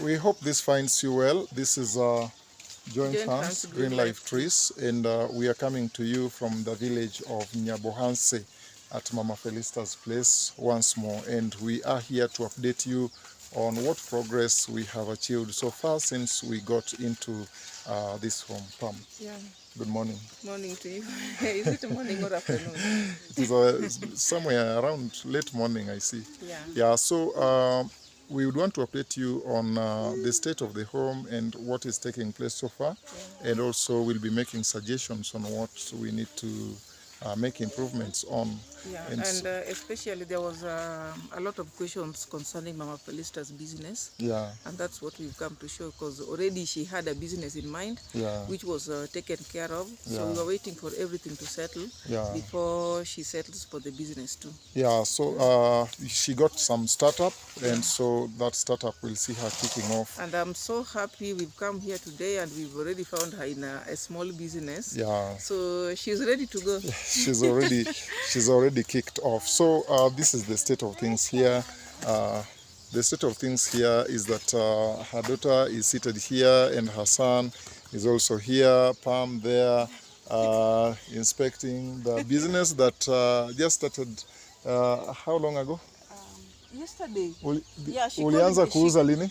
We hope this finds you well. This is Joint Hands Green Life Trees, and we are coming to you from the village of Nyabohanse at Mama Felistus' place once more, and we are here to update you on what progress we have achieved so far since we got into this home. Pam. Yeah. Good morning. Morning to you. Is it morning or afternoon? It is somewhere around late morning, I see. Yeah. Yeah, so we would want to update you on the state of the home and what is taking place so far. Yeah. And also we'll be making suggestions on what we need to make improvements on. Yeah, and especially there was a lot of questions concerning Mama Felistus' business. Yeah. And that's what we've come to show, because already she had a business in mind, yeah, which was taken care of. So yeah, we were waiting for everything to settle, yeah, before she settles for the business too. Yeah, so she got some startup, yeah, and so that startup will see her kicking off. And I'm so happy we've come here today and we've already found her in a small business. Yeah. So she's ready to go. she's already kicked off. So this is the state of things here. The state of things here is that her daughter is seated here and her son is also here, Pam there, inspecting the business that just started how long ago? Yesterday. Ulianza kuuza lini?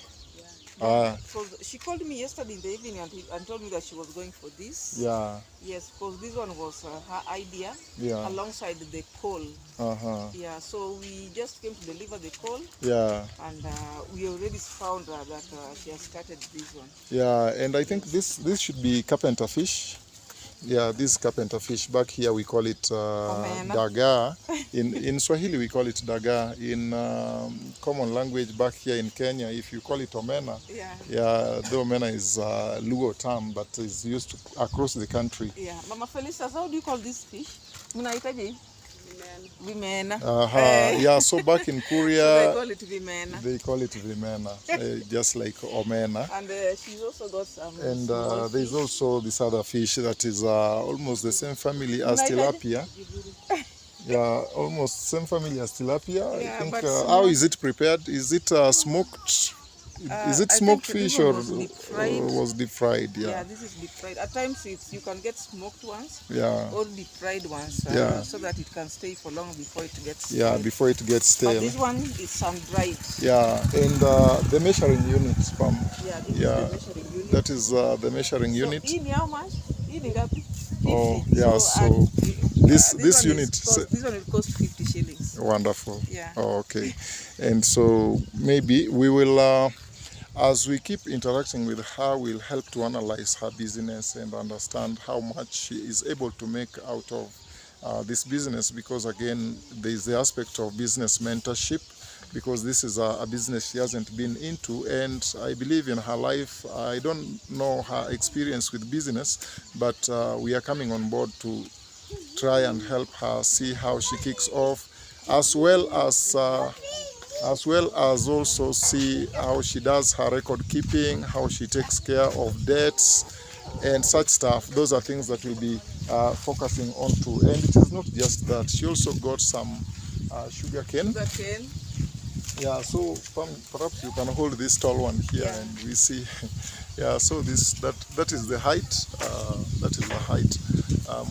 So she called me yesterday in the evening and told me that she was going for this. Yeah. Yes, because this one was her idea, yeah, alongside the coal. Yeah, so we just came to deliver the coal. Yeah. And we already found that she has started this one. Yeah, and I think this should be carpenter fish. Yeah, this carpenter fish. Back here we call it daga. In Swahili we call it daga. In common language back here in Kenya, if you call it omena, yeah, the omena is a Luo term, but is used across the country. Yeah, Mama Felistus, how do you call this fish? Munaitaje? Vimena. Yeah, so back in Korea, so they call it vimena. They call it vimena, just like omena. And she's also got some. And there's also this other fish that is almost the same family as tilapia. Yeah, almost same family as tilapia. Yeah, I think. How is it prepared? Is it smoked? Is it smoked fish or was deep fried? Yeah. Yeah, this is deep fried. At times you can get smoked ones, yeah, or deep fried ones, yeah, so that it can stay for long before it gets stale. Yeah, before it gets stale. But this one is sun-dried. Yeah, and the measuring unit, Pam. Yeah, this is the measuring unit. That is the measuring unit. In how much? In oh, yeah, so this unit. This one will cost 50 shillings. Wonderful. Yeah. Oh, okay. And so maybe we will, as we keep interacting with her, we'll help to analyze her business and understand how much she is able to make out of this business, because again, there is the aspect of business mentorship, because this is a business she hasn't been into, and I believe in her life. I don't know her experience with business, but we are coming on board to try and help her see how she kicks off, as well as also see how she does her record keeping, how she takes care of debts and such stuff. Those are things that we'll be focusing on too. And it is not just that, she also got some sugar cane. Yeah, so perhaps you can hold this tall one here, yeah, and we see. Yeah, so that is the height. That is the height.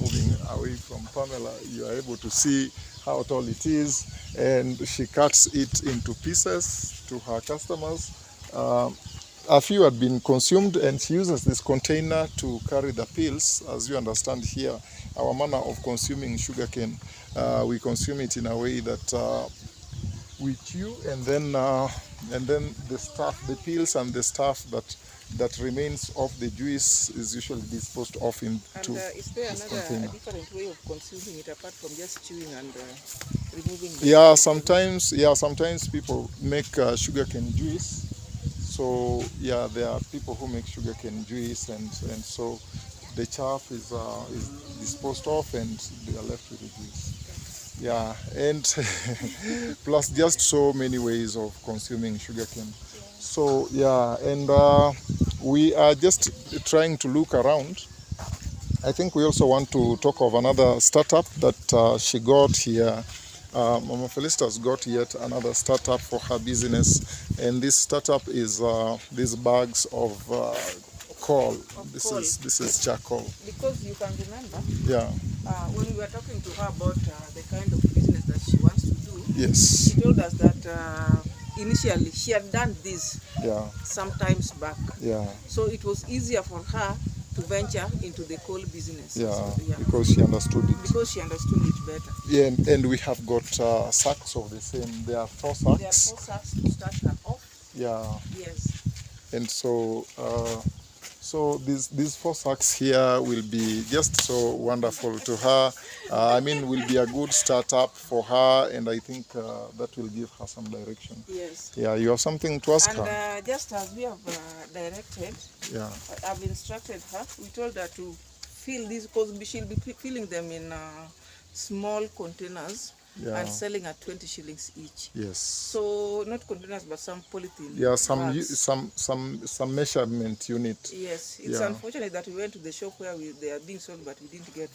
Moving away from Pamela, you are able to see how tall it is, and she cuts it into pieces to her customers. A few had been consumed, and she uses this container to carry the peels. As you understand here, our manner of consuming sugarcane, we consume it in a way that we chew, and then the peels and the stuff that remains of the juice is usually disposed of into is there this another container. Different way of consuming it apart from just chewing and removing the sometimes people make sugarcane juice. So yeah, there are people who make sugarcane juice, and so the chaff is disposed of and they are left with the juice. Yeah, and plus just so many ways of consuming sugarcane. So yeah, and we are just trying to look around. I think we also want to talk of another startup that she got here Mama Felistus got yet another startup for her business, and this startup is these bags of coal. This is charcoal. Because you can remember, Yeah. when we were talking to her about the kind of business that she wants to do, Yes. she told us that initially she had done this some times back. Yeah. So it was easier for her to venture into the coal business. Yeah. So, Because she understood it. because she understood it better. Yeah, and we have got sacks of the same. There are 4 sacks. There are 4 sacks to start her off. Yeah. Yes. And so so these 4 sacks here will be just so wonderful to her. I mean, will be a good startup for her, and I think that will give her some direction. Yes. Yeah, you have something to ask her? And just as we have directed, Yeah. I've instructed her. We told her to fill these, because she'll be filling them in small containers. Yeah. And selling at 20 shillings each. Yes. So not containers, but some polythene. Yeah, bags. some measurement unit. Yes, it's unfortunate that we went to the shop where they are being sold, but we didn't get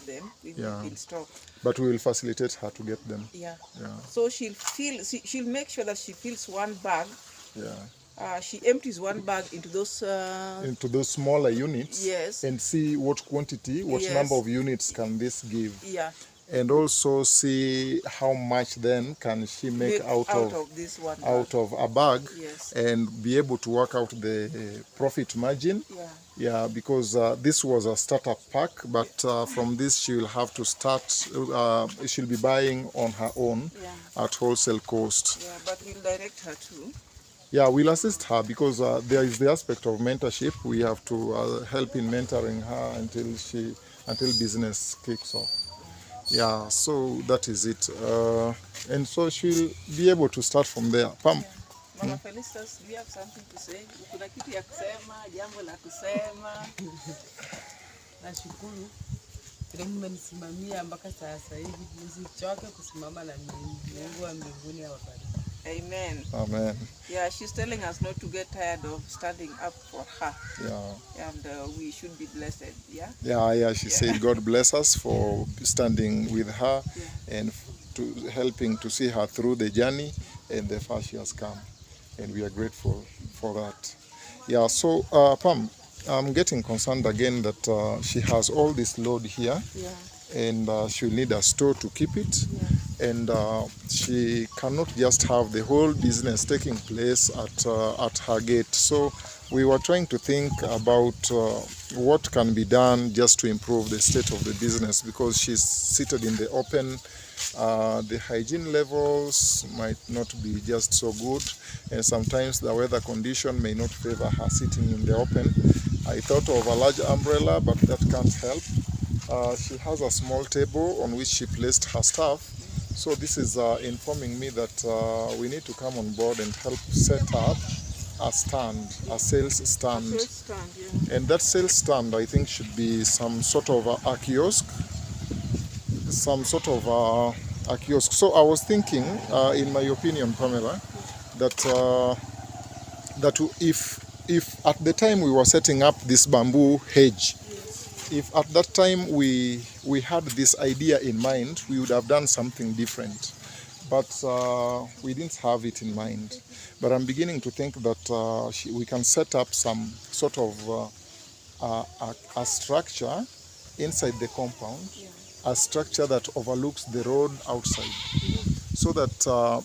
them in stock. But we will facilitate her to get them. Yeah. Yeah. So she'll make sure that she fills one bag. Yeah. She empties one bag into those smaller units. Yes. And see what quantity, what number of units can this give. Yeah. And also see how much then can she make out of this one out of a bag. Yes. And be able to work out the profit margin. Yeah. Yeah, because this was a startup pack, but from this she will have to start, she'll be buying on her own at wholesale cost. Yeah, but we'll direct her too. Yeah, we'll assist her because there is the aspect of mentorship. We have to help in mentoring her until business kicks off. Yeah, so that is it. And so she'll be able to start from there. Pam. Mama Felistus, do you have something to say? Kuna kitu ya kusema, jambo la kusema. Nashukuru vile mmenisimamia mpaka sasa hivi, msichoke kusimama na mimi. Mungu wa mbinguni awabariki. Amen. Amen. Yeah, she's telling us not to get tired of standing up for her. Yeah. And we should be blessed. Yeah. Yeah. She said God bless us for standing with her and to helping to see her through the journey and the far she has come, and we are grateful for that. Yeah. So Pam, I'm getting concerned again that she has all this load here. Yeah. And she'll need a store to keep it. And she cannot just have the whole business taking place at her gate. So we were trying to think about what can be done just to improve the state of the business, because she's seated in the open. The hygiene levels might not be just so good, and sometimes the weather condition may not favor her sitting in the open. I thought of a large umbrella, but that can't help. She has a small table on which she placed her stuff. So this is informing me that we need to come on board and help set up a stand, a sales stand. A sales stand, yeah. And that sales stand, I think, should be some sort of a kiosk. Some sort of a kiosk. So I was thinking, in my opinion, Pamela, that if at the time we were setting up this bamboo hedge, if at that time we had this idea in mind, we would have done something different. But we didn't have it in mind. But I'm beginning to think that we can set up some sort of a structure inside the compound, a structure that overlooks the road outside, so that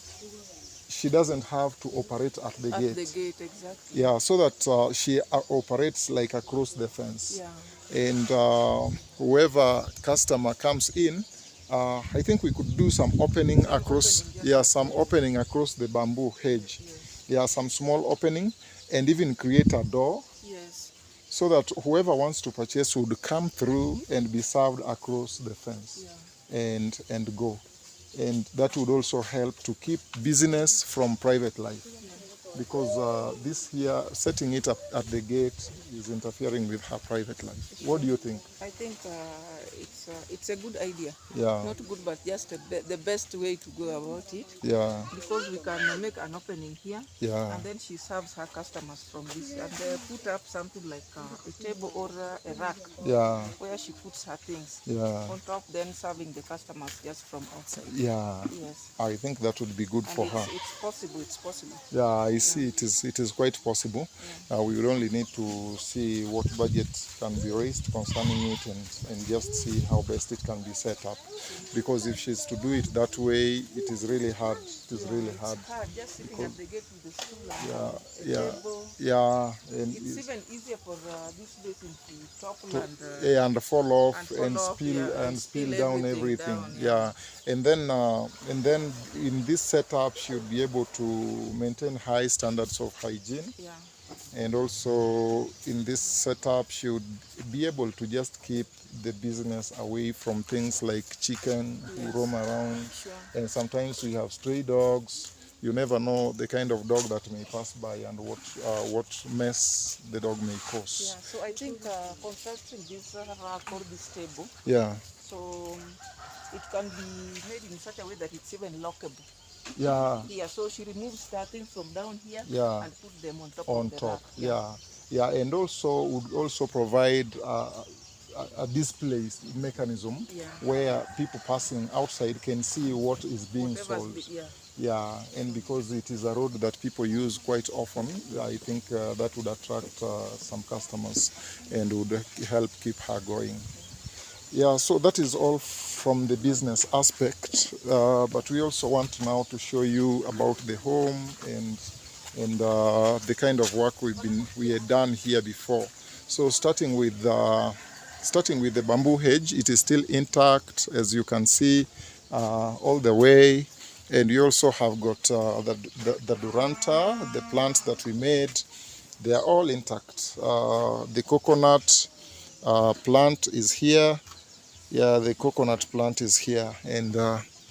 she doesn't have to operate at the gate. At the gate, exactly. Yeah, so that she operates like across the fence. Yeah. And whoever customer comes in, I think we could do some opening across, some opening across the bamboo hedge. Yeah, some small opening, and even create a door. Yes. So that whoever wants to purchase would come through and be served across the fence, and go. And that would also help to keep business from private life. because this here, setting it up at the gate is interfering with her private life. What do you think? I think it's a good idea. Yeah. Not good, but just the best way to go about it. Yeah. Because we can make an opening here, Yeah. and then she serves her customers from this, and put up something like a table or a rack, Yeah. where she puts her things Yeah. on top, then serving the customers just from outside. Yeah. Yes. I think that would be good And for her. it's possible. It's possible. Yeah, I see. It is quite possible. We will only need to see what budget can be raised concerning it, and just see how best it can be set up. Because if she's to do it that way, it is really hard. It is really hard. It's hard just sitting at the gate with the stool and Yeah. a table. Yeah. And It's even easier for this basin to topple and and fall off and fall and off, spill yeah, and and spill spill down everything everything. down, Yeah. And then in this setup, she would be able to maintain high standards of hygiene. yeah. And also in this setup, she would be able to just keep the business away from things like chicken who roam around. Sure. And sometimes we have stray dogs. You never know the kind of dog that may pass by and what mess the dog may Yeah, cause. so I think constructing this rack or this table, Yeah. so it can be made in such a way that it's even lockable. Yeah. Yeah, so she removes the things from down here Yeah. and puts them on top On of the top. rack. Yeah. Yeah. And also would also provide a display mechanism Yeah. where people passing outside can see what is being Whatever's sold. yeah. Yeah, and because it is a road that people use quite often, I think that would attract some customers and would help keep her going. Yeah, so that is all from the business aspect, but we also want now to show you about the home and the kind of work we had done here before. So starting with the bamboo hedge, it is still intact, as you can see, all the way. And we also have got the duranta, the plants that we made. They are all intact. The coconut plant is here. Yeah, the coconut plant is here and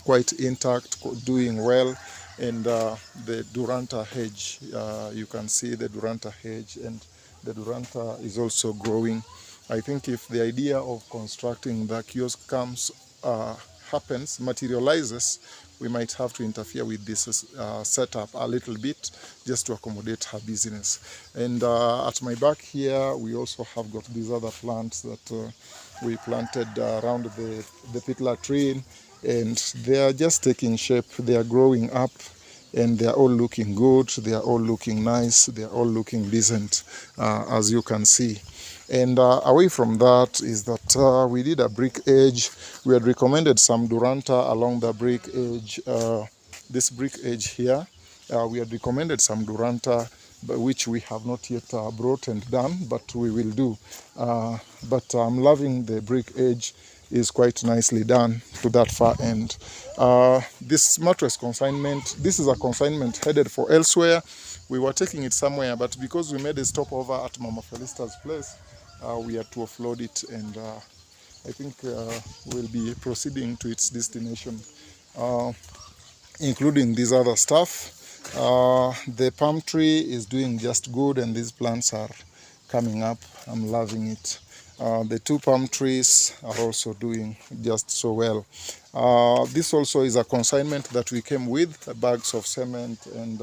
quite intact, doing well. And the duranta hedge, you can see the duranta hedge, and the duranta is also growing. I think if the idea of constructing the kiosk materializes, we might have to interfere with this setup a little bit just to accommodate her business. And at my back here, we also have got these other plants that we planted around the pitla tree, and they are just taking shape. They are growing up, and they are all looking good. They are all looking nice. They are all looking decent, as you can see. And away from that is that we did a brick edge. We had recommended some duranta along the brick edge, this brick edge here. We had recommended some duranta, which we have not yet brought and done, but we will do. But I'm loving the brick edge. Is quite nicely done to that far end. This mattress consignment, this is a consignment headed for elsewhere. We were taking it somewhere, but because we made a stopover at Mama Felistus' place, we had to offload it, and I think we'll be proceeding to its destination, including this other stuff. The palm tree is doing just good, and these plants are coming up. I'm loving it. The two palm trees are also doing just so well. This also is a consignment that we came with, bags of cement and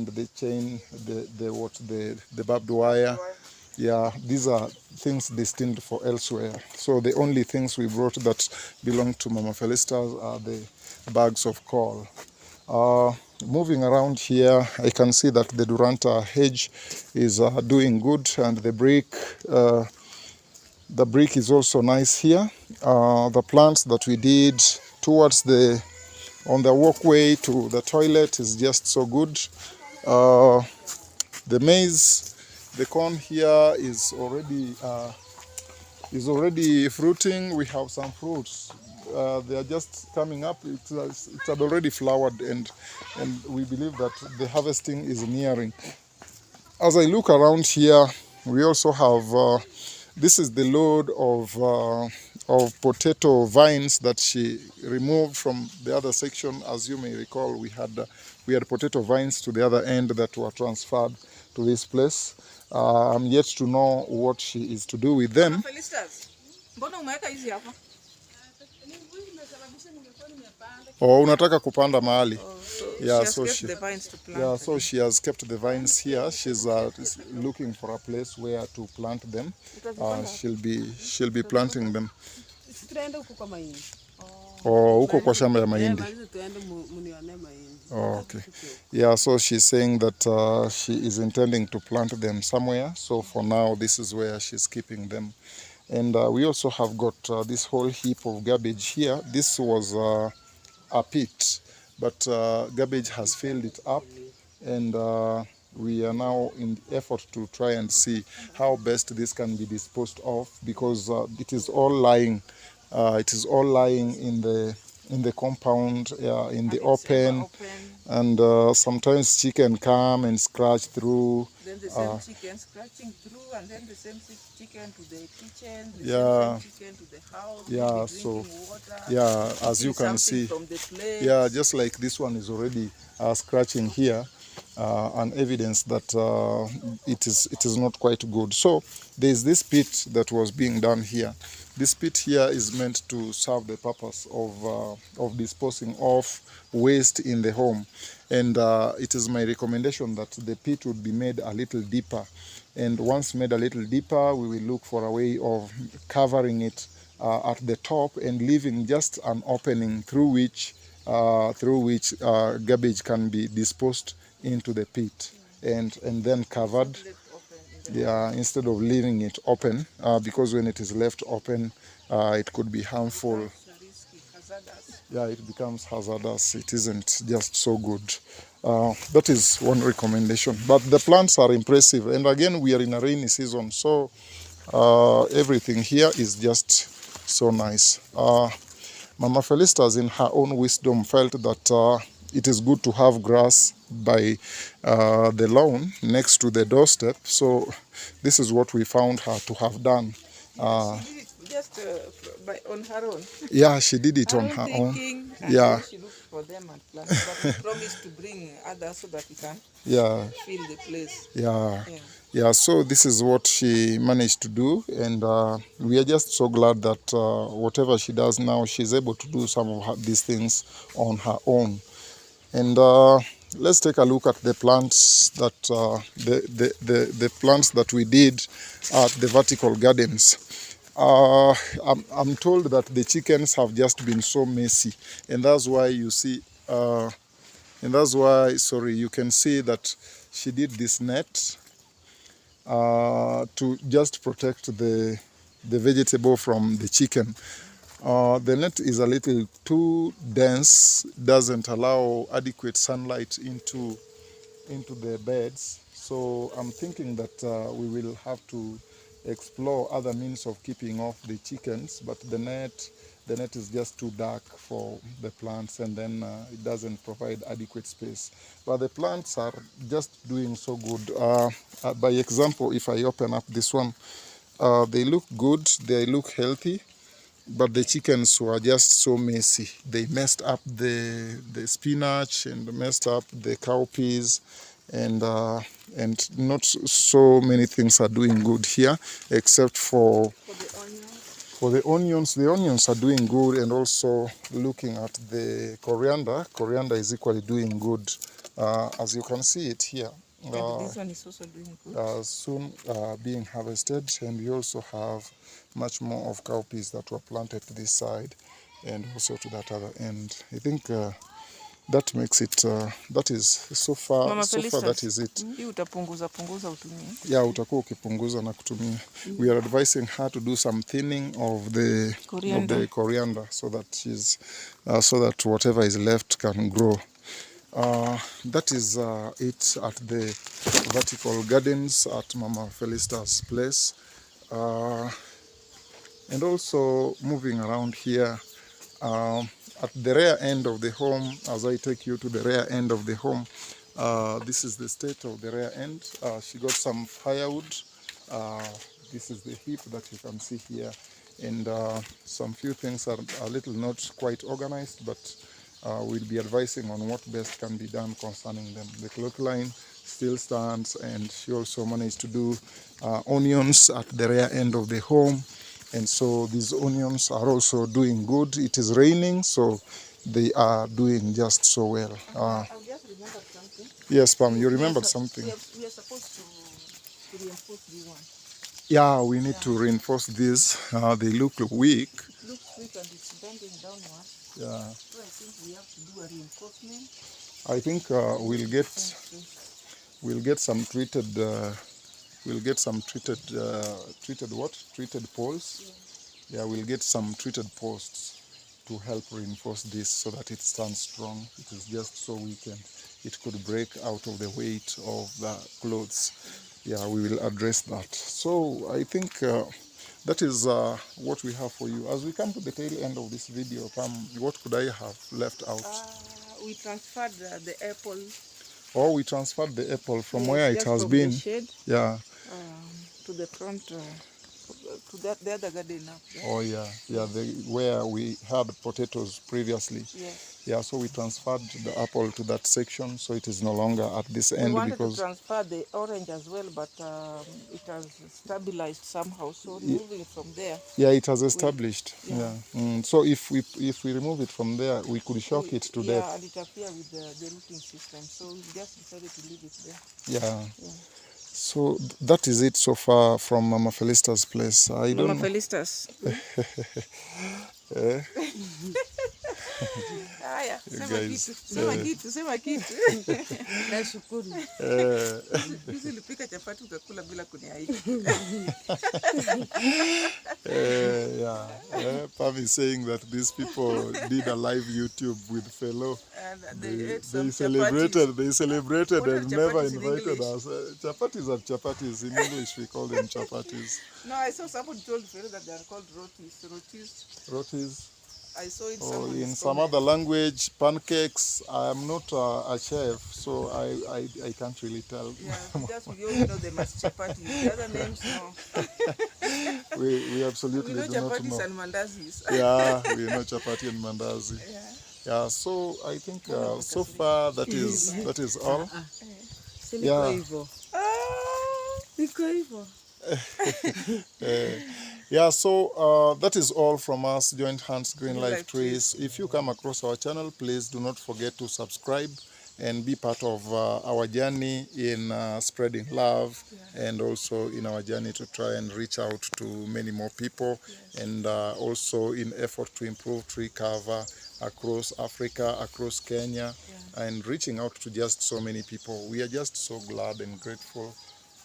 the chain, the barbed wire. Yeah, these are things destined for elsewhere. So the only things we brought that belong to Mama Felistus are the bags of coal. Moving around here, I can see that the duranta hedge is doing good, and the brick is also nice here. The plants that we did towards on the walkway to the toilet is just so good. The maize, the corn here is already fruiting. We have some fruits. They are just coming up. It had already flowered, and we believe that the harvesting is nearing. As I look around here, we also have this is the load of of potato vines that she removed from the other section. As you may recall, we had potato vines to the other end that were transferred to this place. I'm yet to know what she is to do with them. Mama Felistus, mbona umeweka hizi hapa? Oh, unataka kupanda mahali? So she has kept the vines to plant. Yeah, so she has kept the vines here. She's looking for a place where to plant them. She'll be planting them. Tuende huko kwa mahindi. Oh, huko kwa shamba ya mahindi. Tuende munione mahindi. Oh, okay. Yeah, so she's saying that she is intending to plant them somewhere. So for now, this is where she's keeping them. And we also have got this whole heap of garbage here. This was a pit, but garbage has filled it up, and we are now in the effort to try and see how best this can be disposed of, because it is all lying. It is all lying in the compound, in the open, and sometimes chicken come and scratch through. Then the same chicken scratching through, and then the same chicken to the kitchen, the Yeah. same chicken to the house. Yeah, maybe so drinking water, yeah, as you eating can something see, from the plate. yeah, just like this one is already scratching here, an evidence that it is not quite good. So there is this pit that was being done here. This pit here is meant to serve the purpose of disposing of waste in the home, and it is my recommendation that the pit would be made a little deeper, and once made a little deeper, we will look for a way of covering it at the top and leaving just an opening through which garbage can be disposed into the pit, and then covered. Yeah, instead of leaving it open, because when it is left open, it could be harmful. Yeah, it becomes hazardous. It isn't just so good. That is one recommendation. But the plants are impressive, and again, we are in a rainy season, so everything here is just so nice. Mama Felistus, in her own wisdom, felt that it is good to have grass by the lawn next to the doorstep. So this is what we found her to have done. She did it just on her own. Yeah, she did it on her own. And Yeah. then she looked for them and planted, but she promised to bring others so that we can Yeah, fill the place. yeah. Yeah. Yeah, so this is what she managed to do, and we are just so glad that whatever she does now, she's able to do some of these things on her own. And let's take a look at the plants that the plants that we did at the vertical gardens. I'm told that the chickens have just been so messy, and that's why you see, and that's why, sorry, you can see that she did this net to just protect the vegetable from the chicken. The net is a little too dense, doesn't allow adequate sunlight into the beds. So I'm thinking that we will have to explore other means of keeping off the chickens, but the net is just too dark for the plants, and then it doesn't provide adequate space. But the plants are just doing so good. By example, if I open up this one, they look good, they look healthy, but the chickens were just so messy. They messed up the spinach and messed up the cowpeas, and not so many things are doing good here, except for the onions. The onions are doing good, and also looking at the coriander. Coriander is equally doing good, as you can see it here. And this one is also doing good. Soon being harvested, and we also have much more of cowpeas that were planted to this side and also to that other end. I think that makes it, that is so far, Mama so far that is it. Hii utapunguza utumie. Yeah, utakuwa ukipunguza na kutumia. We are advising her to do some thinning of the coriander so that she's so that whatever is left can grow. That is it at the vertical gardens at Mama Felistus' place. And also moving around here at the rear end of the home, as I take you to the rear end of the home, this is the state of the rear end. She got some firewood. This is the heap that you can see here. and some few things are a little not quite organized, but we'll be advising on what best can be done concerning them. The clothesline still stands, and she also managed to do onions at the rear end of the home, and so these onions are also doing good. It is raining, so they are doing just so well. I've just remembered something. Yes, Pam, you remembered something. We are supposed to reinforce this one. Yeah, we need to reinforce this. They look weak. It looks weak and it's bending downward. Yeah, So I think we have to do a reinforcement. I think we'll get some treated treated poles. Yeah, we'll get some treated posts to help reinforce this so that it stands strong. It is just so weak and it could break out of the weight of the clothes. Yeah, we will address that. So I think that is what we have for you. As we come to the tail end of this video, Pam, what could I have left out? We transferred the apple. Oh, we transferred the apple from Yes, where it just has from been. the shade, Yeah. to the front, to the other garden up there. Oh yeah, yeah. Where we had potatoes previously. Yes. Yeah, so we transferred the apple to that section, so it is no longer at this We end wanted because to transfer the orange as well, but it has stabilized somehow. So moving from there, yeah, it has established. Yeah. So if we remove it from there, we could shock it to yeah, death. and interfere with the rooting system. So we just decided to leave it there. Yeah. Yeah. So that is it so far from Mama Felistus' place. I Mama don't know. Felistus. Haya, sema kitu. Nashukuru. Juzi ulipika chapati ukakula bila kuniaika. Pam is saying that these people did a live YouTube with fellow. And they ate They some celebrated What are and never chapatis in invited English? us. Chapatis are chapatis. In English, we call them chapatis. No, I saw someone told Pharaoh that they are called rotis. Rotis. I saw it Or somewhere. in some other language, pancakes. I am not a chef, so I can't really tell. Yeah, just we only know them as chapatis. The other names, no. We absolutely We know do not chapatis know. and mandazis. Yeah, we know chapati and mandazi. Yeah. Yeah, so I think so far that is all. Si niko Yeah. hivyo. Niko hivyo. Yeah, so that is all from us, Joint Hands Green Life Life Trees. If you come across our channel, please do not forget to subscribe and be part of our journey in spreading love, and also in our journey to try and reach out to many more people, and also in effort to improve tree cover across Africa, across Kenya, and reaching out to just so many people. We are just so glad and grateful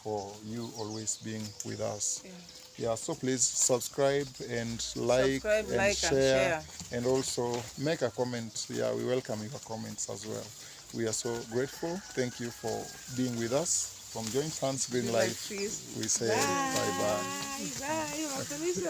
for you always being with us. Yeah, so please subscribe and like and share, and also make a comment. Yeah, we welcome your comments as well. We are so grateful. Thank you for being with us. From Joint Hands Green Life, we say bye-bye. Bye. Bye.